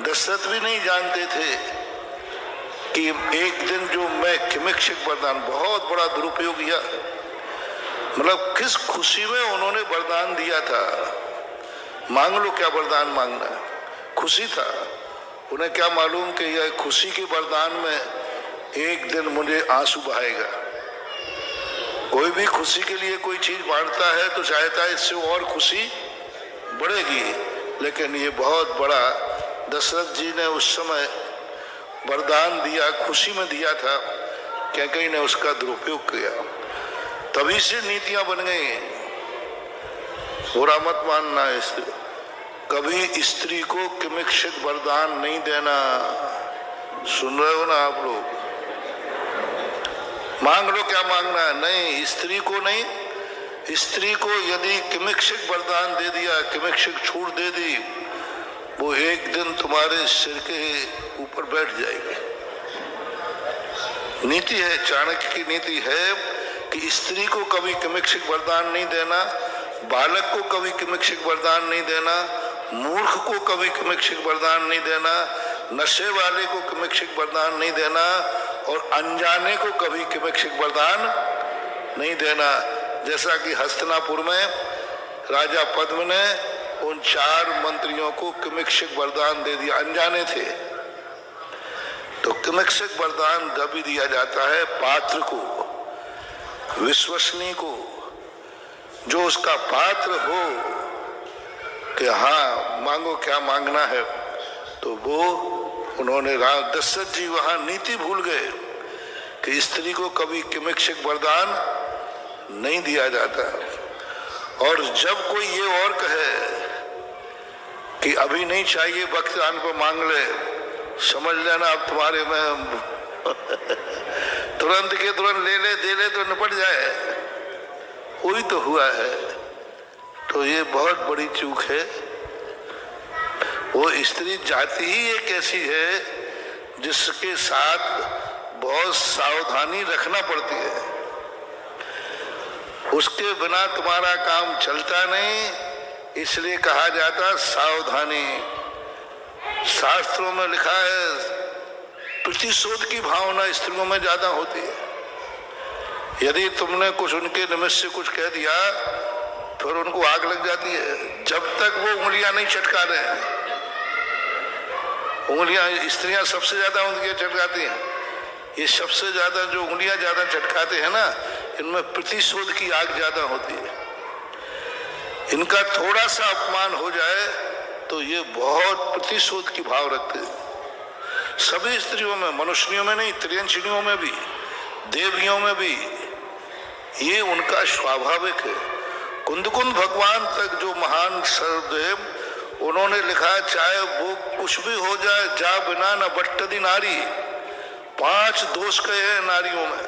दशरथ भी नहीं जानते थे कि एक दिन जो मैं किमिक्षक वरदान, बहुत बड़ा दुरुपयोग किया, मतलब किस खुशी में उन्होंने वरदान दिया था। मांग लो क्या वरदान मांगना, खुशी था। उन्हें क्या मालूम कि यह खुशी के वरदान में एक दिन मुझे आंसू बहाएगा। कोई भी खुशी के लिए कोई चीज बांटता है तो चाहता है इससे और खुशी बढ़ेगी, लेकिन ये बहुत बड़ा दशरथ जी ने उस समय वरदान दिया, खुशी में दिया था, कैकेयी ने उसका दुरुपयोग किया। तभी से नीतियां बन गई। बुरा मत मानना, इसे कभी स्त्री को किमिक्षक वरदान नहीं देना। सुन रहे हो ना आप लोग? मांग लो क्या मांगना है, नहीं, स्त्री को नहीं। स्त्री को यदि किमिक्षक वरदान दे दिया, किमिक्षक छूट दे दी, वो एक दिन तुम्हारे सिर के ऊपर बैठ जाएगी। नीति है, चाणक्य की नीति है कि स्त्री को कभी किमिक्षक वरदान नहीं देना, बालक को कभी किमिक्षक वरदान नहीं देना, मूर्ख को कभी किमिक्षक वरदान नहीं देना, नशे वाले को किमिक्षक वरदान नहीं देना, और अनजाने को कभी किमिक्षक वरदान नहीं देना। जैसा कि हस्तिनापुर में राजा पद्म ने उन 4 मंत्रियों को किमिक्षक वरदान दे दिया, अनजाने थे। तो किमिक्षक वरदान तभी दिया जाता है पात्र को, विश्वसनीय को, जो उसका पात्र हो कि हाँ मांगो क्या मांगना है। तो वो उन्होंने, दशरथ जी वहां नीति भूल गए कि स्त्री को कभी किमिक्षक वरदान नहीं दिया जाता। और जब कोई ये और कहे कि अभी नहीं चाहिए, वक्त आने पर मांग ले, समझ लेना अब तुम्हारे में तुरंत के तुरंत ले ले, दे ले तो निपट जाए। वही तो हुआ है। तो ये बहुत बड़ी चूक है। वो स्त्री जाति ही एक ऐसी है जिसके साथ बहुत सावधानी रखना पड़ती है। उसके बिना तुम्हारा काम चलता नहीं, इसलिए कहा जाता सावधानी। शास्त्रों में लिखा है प्रतिशोध की भावना स्त्रियों में ज्यादा होती है। यदि तुमने कुछ उनके निमित्त से कुछ कह दिया, फिर उनको आग लग जाती है, जब तक वो उंगलियां नहीं चटका रहे। उंगलियां स्त्रियां सबसे ज्यादा उंगलियां चटकाती हैं। ये सबसे ज्यादा जो उंगलियां ज्यादा चटकाते हैं ना, इनमें प्रतिशोध की आग ज्यादा होती है। इनका थोड़ा सा अपमान हो जाए तो ये बहुत प्रतिशोध की भाव रखते हैं। सभी स्त्रियों में, मनुष्यों में नहीं, त्रियंशिणियों में भी, देवियों में भी ये उनका स्वाभाविक है। कुंदकुंद भगवान तक जो महान सर्वदेव, उन्होंने लिखा चाहे वो कुछ भी हो जाए, जा बिना न बट्टदी नारी। 5 दोष कहे हैं नारियों में,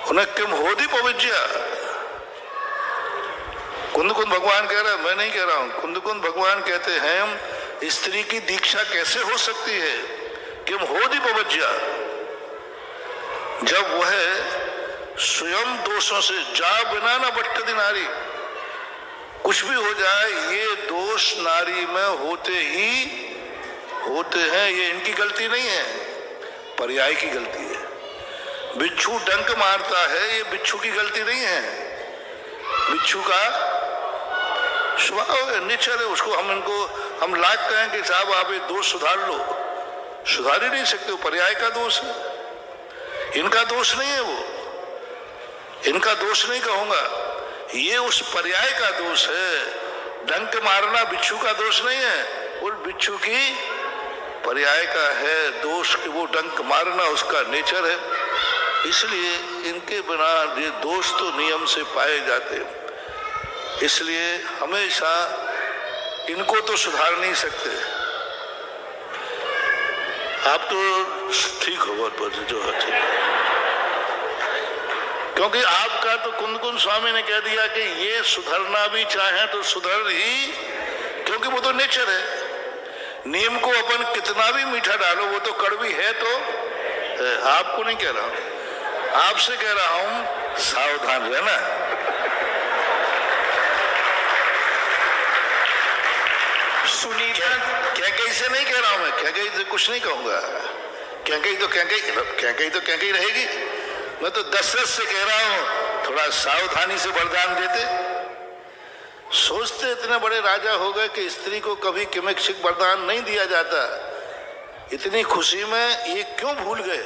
उन्हें किम होदी पविज्या। कुंदकुंद भगवान कह रहे हैं, मैं नहीं कह रहा हूं। कुंदकुंद भगवान कहते हैं स्त्री की दीक्षा कैसे हो सकती है, किम होदी पविज्या, जब वह स्वयं दोषों से, जा बिना न बट्टदी नारी, कुछ भी हो जाए, ये दोष नारी में होते ही होते हैं। ये इनकी गलती नहीं है, पर्याय की गलती है। बिच्छू डंक मारता है, ये बिच्छू की गलती नहीं है, बिच्छू का स्वभाव है, नेचर है। उसको हम लाख कहें कि साहब आप ये दोष सुधार लो, सुधार ही नहीं सकते, पर्याय का दोष है, इनका दोष नहीं है। वो इनका दोष नहीं कहूंगा, ये उस पर्याय का दोष है। डंक मारना बिच्छू का दोष नहीं है, वो बिच्छू की पर्याय का है दोष कि वो डंक मारना उसका नेचर है। इसलिए इनके बिना ये दोष तो नियम से पाए जाते, इसलिए हमेशा इनको तो सुधार नहीं सकते। आप तो ठीक हो, बहुत जो है ठीक, क्योंकि आपका तो कुंदकुंद स्वामी ने कह दिया कि ये सुधरना भी चाहे तो सुधर ही, क्योंकि वो तो नेचर है। नीम को अपन कितना भी मीठा डालो, वो तो कड़वी है। तो आपको नहीं कह रहा हूं, आपसे कह रहा हूं सावधान रहना। सुनीता, कैकेयी से नहीं कह रहा हूं मैं, कैकई से कुछ नहीं कहूंगा, कैकई तो कैकई रहेगी। मैं तो दशरथ से कह रहा हूं थोड़ा सावधानी से वरदान देते। सोचते इतने बड़े राजा हो गए कि स्त्री को कभी किमिक्षिक वरदान नहीं दिया जाता। इतनी खुशी में ये क्यों भूल गए?